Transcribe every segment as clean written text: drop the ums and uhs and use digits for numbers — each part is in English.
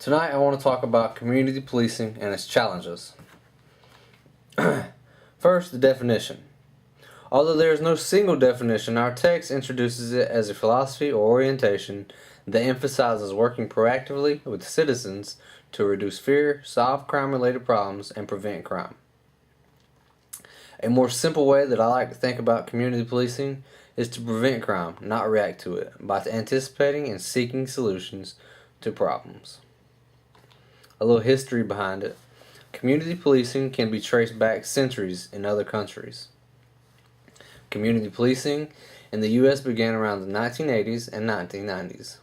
Tonight I want to talk about community policing and its challenges. First, the definition. Although there is no single definition, our text introduces it as a philosophy or orientation that emphasizes working proactively with citizens to reduce fear, solve crime-related problems, and prevent crime. A more simple way that I like to think about community policing is to prevent crime, not react to it, by anticipating and seeking solutions to problems. A little history behind it. Community policing can be traced back centuries in other countries. Community policing in the U.S. began around the 1980s and 1990s.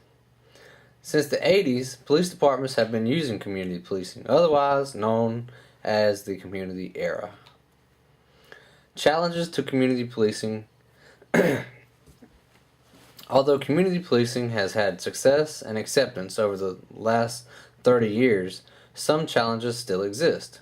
Since the 80s, police departments have been using community policing, otherwise known as the community era. Challenges to community policing. Although community policing has had success and acceptance over the last 30 years, some challenges still exist.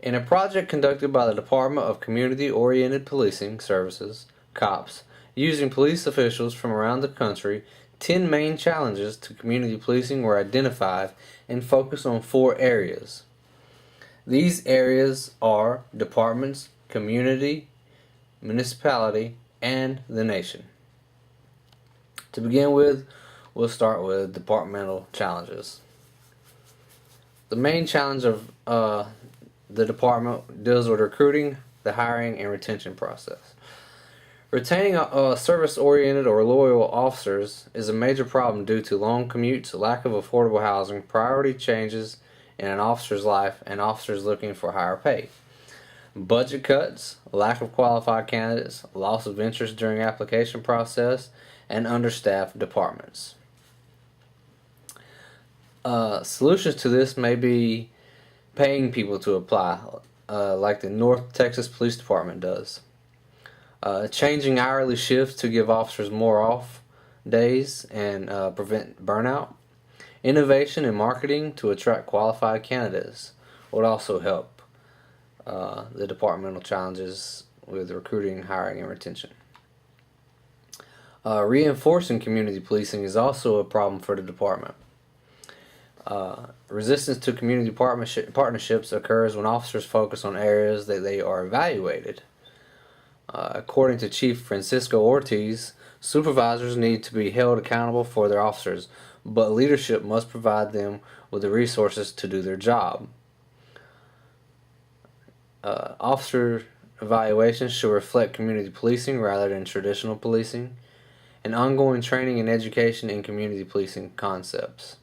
In a project conducted by the Department of Community-Oriented Policing Services, COPS, using police officials from around the country, 10 main challenges to community policing were identified and focused on 4 areas. These areas are departments, community, municipality, and the nation. To begin with, we'll start with departmental challenges. The main challenge of the department deals with recruiting, the hiring, and retention process. Retaining service-oriented or loyal officers is a major problem due to long commutes, lack of affordable housing, priority changes in an officer's life, and officers looking for higher pay. Budget cuts, lack of qualified candidates, loss of interest during application process, and understaffed departments. Solutions to this may be paying people to apply, like the North Texas Police Department does. Changing hourly shifts to give officers more off days and prevent burnout. Innovation in marketing to attract qualified candidates would also help the departmental challenges with recruiting, hiring, and retention. Reinforcing community policing is also a problem for the department. Resistance to community partnerships occurs when officers focus on areas that they are evaluated. According to Chief Francisco Ortiz, supervisors need to be held accountable for their officers, but leadership must provide them with the resources to do their job. Officer evaluations should reflect community policing rather than traditional policing, and ongoing training and education in community policing concepts.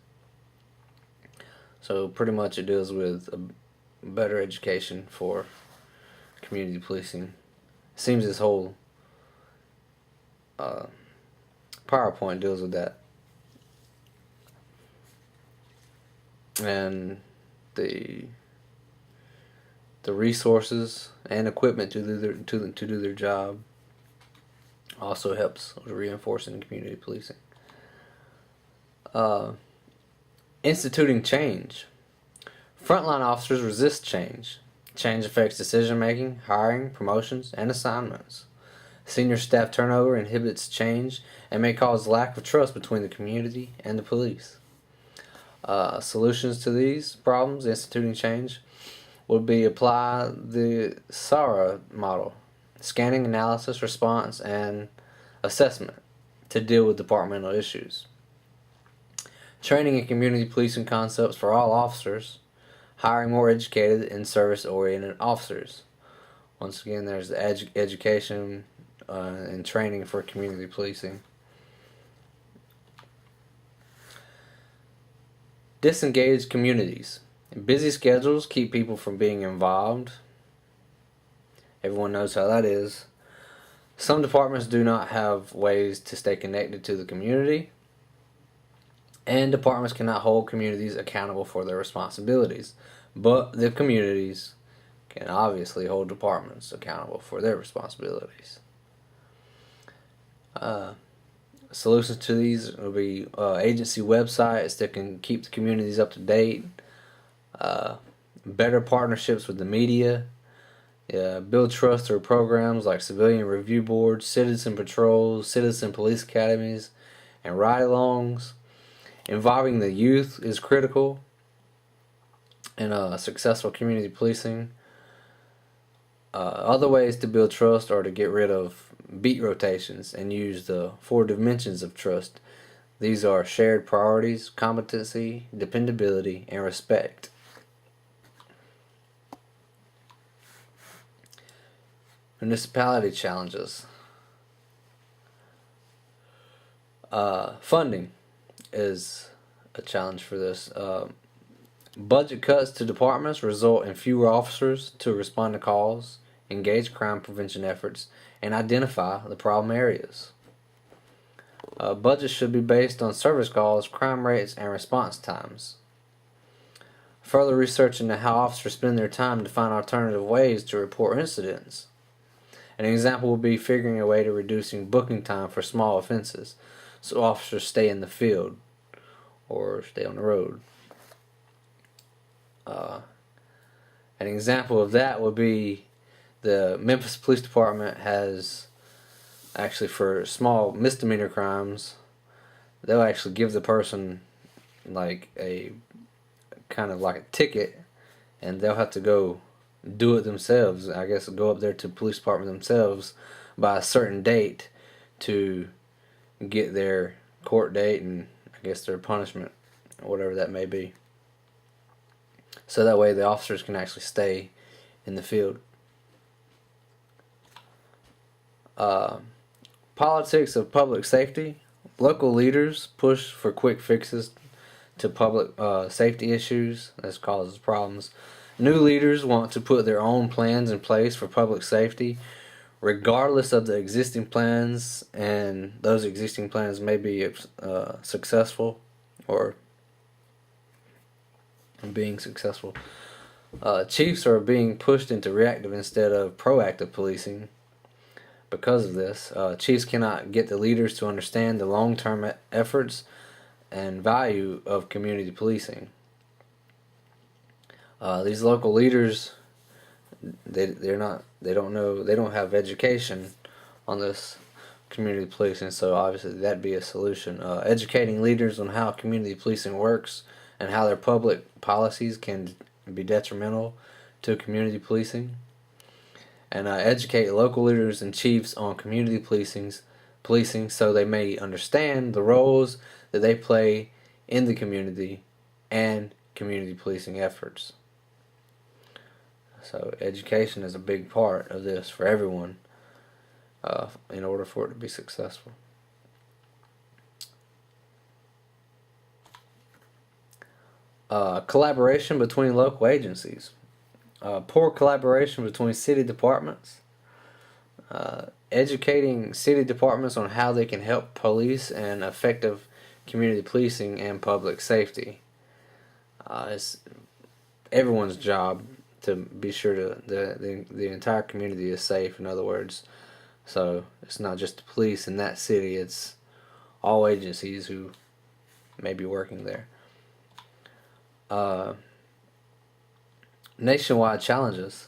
So pretty much it deals with a better education for community policing. Seems this whole PowerPoint deals with that. And the resources and equipment to do their job also helps with reinforcing community policing. Instituting change. Frontline officers resist change. Change affects decision making, hiring, promotions, and assignments. Senior staff turnover inhibits change and may cause lack of trust between the community and the police. Solutions to these problems, instituting change, would be apply the SARA model, scanning, analysis, response, and assessment, to deal with departmental issues. Training in community policing concepts for all officers, hiring more educated and service-oriented officers. Once again, there's the education and training for community policing. Disengaged communities. Busy schedules keep people from being involved. Everyone knows how that is. Some departments do not have ways to stay connected to the community, and departments cannot hold communities accountable for their responsibilities, but the communities can obviously hold departments accountable for their responsibilities. Solutions to these will be agency websites that can keep the communities up to date, better partnerships with the media, build trust through programs like civilian review boards, citizen patrols, citizen police academies, and ride-alongs, Involving the youth is critical in successful community policing. Other ways to build trust are to get rid of beat rotations and use the 4 dimensions of trust. These are shared priorities, competency, dependability, and respect. Municipality challenges. Funding is a challenge for this. Budget cuts to departments result in fewer officers to respond to calls, engage crime prevention efforts, and identify the problem areas. Budgets should be based on service calls, crime rates, and response times. Further research into how officers spend their time to find alternative ways to report incidents. An example would be figuring a way to reducing booking time for small offenses, so officers stay in the field or stay on the road. An example of that would be the Memphis Police Department has actually, for small misdemeanor crimes, they'll actually give the person like a kind of like a ticket, and they'll have to go do it themselves. I guess go up there to the police department themselves by a certain date to get their court date and I guess their punishment, whatever that may be. So that way the officers can actually stay in the field. Politics of public safety. Local leaders push for quick fixes to public safety issues. This causes problems. New leaders want to put their own plans in place for public safety, regardless of the existing plans, and those existing plans may be successful or being successful. Chiefs are being pushed into reactive instead of proactive policing. Because of this, chiefs cannot get the leaders to understand the long-term efforts and value of community policing. These local leaders, they don't have education on this community policing, so obviously that'd be a solution. Educating leaders on how community policing works and how their public policies can be detrimental to community policing, and educate local leaders and chiefs on community policing so they may understand the roles that they play in the community and community policing efforts. So education is a big part of this for everyone in order for it to be successful. Collaboration between local agencies. Poor collaboration between city departments. Educating city departments on how they can help police and effective community policing and public safety. It's everyone's job to be sure the entire community is safe, in other words. So it's not just the police in that city, it's all agencies who may be working there. Nationwide challenges.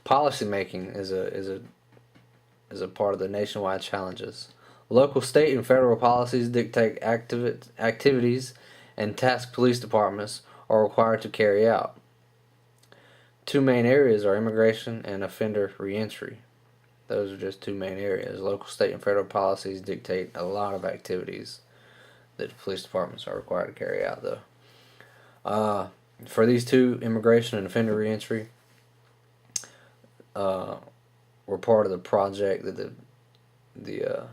Policy making is a part of the nationwide challenges. Local, state, and federal policies dictate activities and tasks police departments are required to carry out. Two main areas are immigration and offender reentry. Those are just two main areas. Local, state, and federal policies dictate a lot of activities that the police departments are required to carry out, though. For these two, immigration and offender reentry, were part of the project that the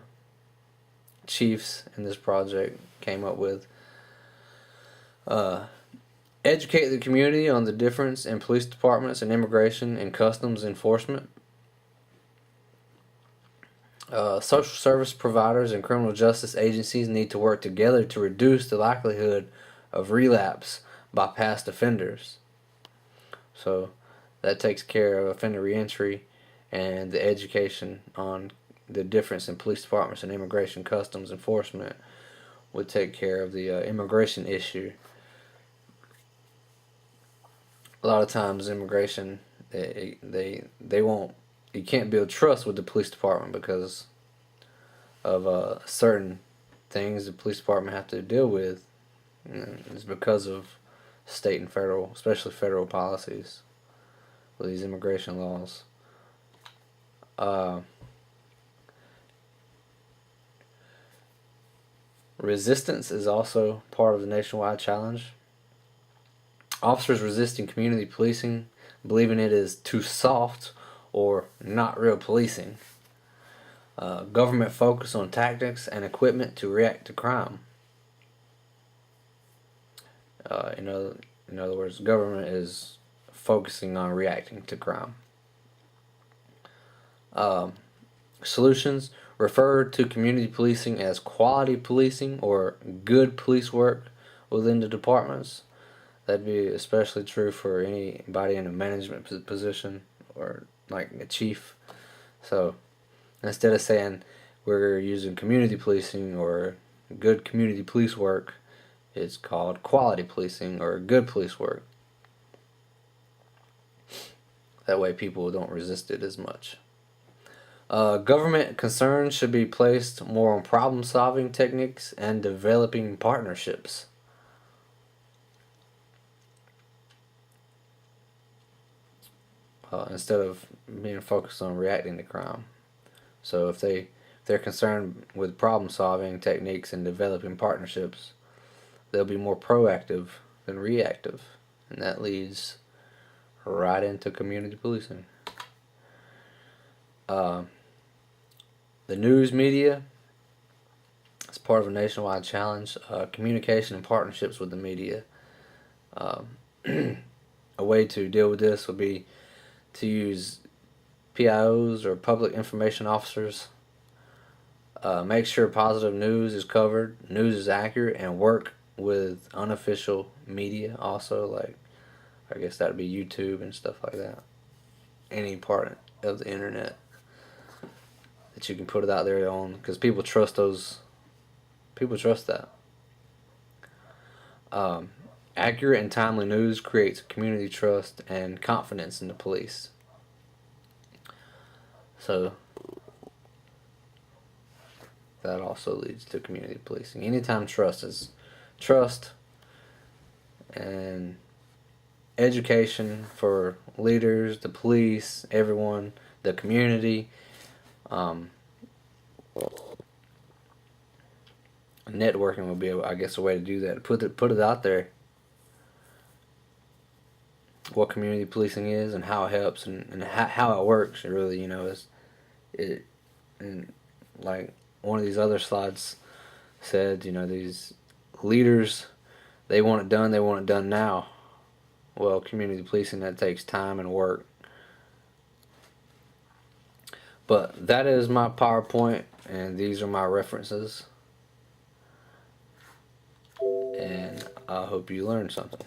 chiefs in this project came up with. Educate the community on the difference in police departments and immigration and customs enforcement. Social service providers and criminal justice agencies need to work together to reduce the likelihood of relapse by past offenders. So that takes care of offender reentry, and the education on the difference in police departments and immigration customs enforcement would take care of the immigration issue. A lot of times immigration, they won't, you can't build trust with the police department because of certain things the police department have to deal with is because of state and federal, especially federal policies with these immigration laws. Resistance is also part of the nationwide challenge. Officers resisting community policing, believing it is too soft or not real policing. Government focus on tactics and equipment to react to crime. In other words, government is focusing on reacting to crime. Solutions refer to community policing as quality policing or good police work within the departments. That'd be especially true for anybody in a management position or like a chief. So instead of saying we're using community policing or good community police work, it's called quality policing or good police work. That way people don't resist it as much. Government concerns should be placed more on problem-solving techniques and developing partnerships. Instead of being focused on reacting to crime. So if they're concerned with problem-solving techniques and developing partnerships, they'll be more proactive than reactive, and that leads right into community policing. The news media is part of a nationwide challenge. Communication and partnerships with the media. A way to deal with this would be to use PIOs or public information officers. Make sure positive news is covered, news is accurate, and work with unofficial media also, like I guess that would be YouTube and stuff like that. Any part of the internet that you can put it out there on, because people trust those. People trust that. Accurate and timely news creates community trust and confidence in the police. So that also leads to community policing. Anytime trust and education for leaders, the police, everyone, the community. Networking would be, I guess, a way to do that. Put it out there. What community policing is and how it helps and how it works. It really, is it. And like one of these other slides said, these leaders, they want it done. They want it done now. Well, community policing, that takes time and work. But that is my PowerPoint, and these are my references. And I hope you learned something.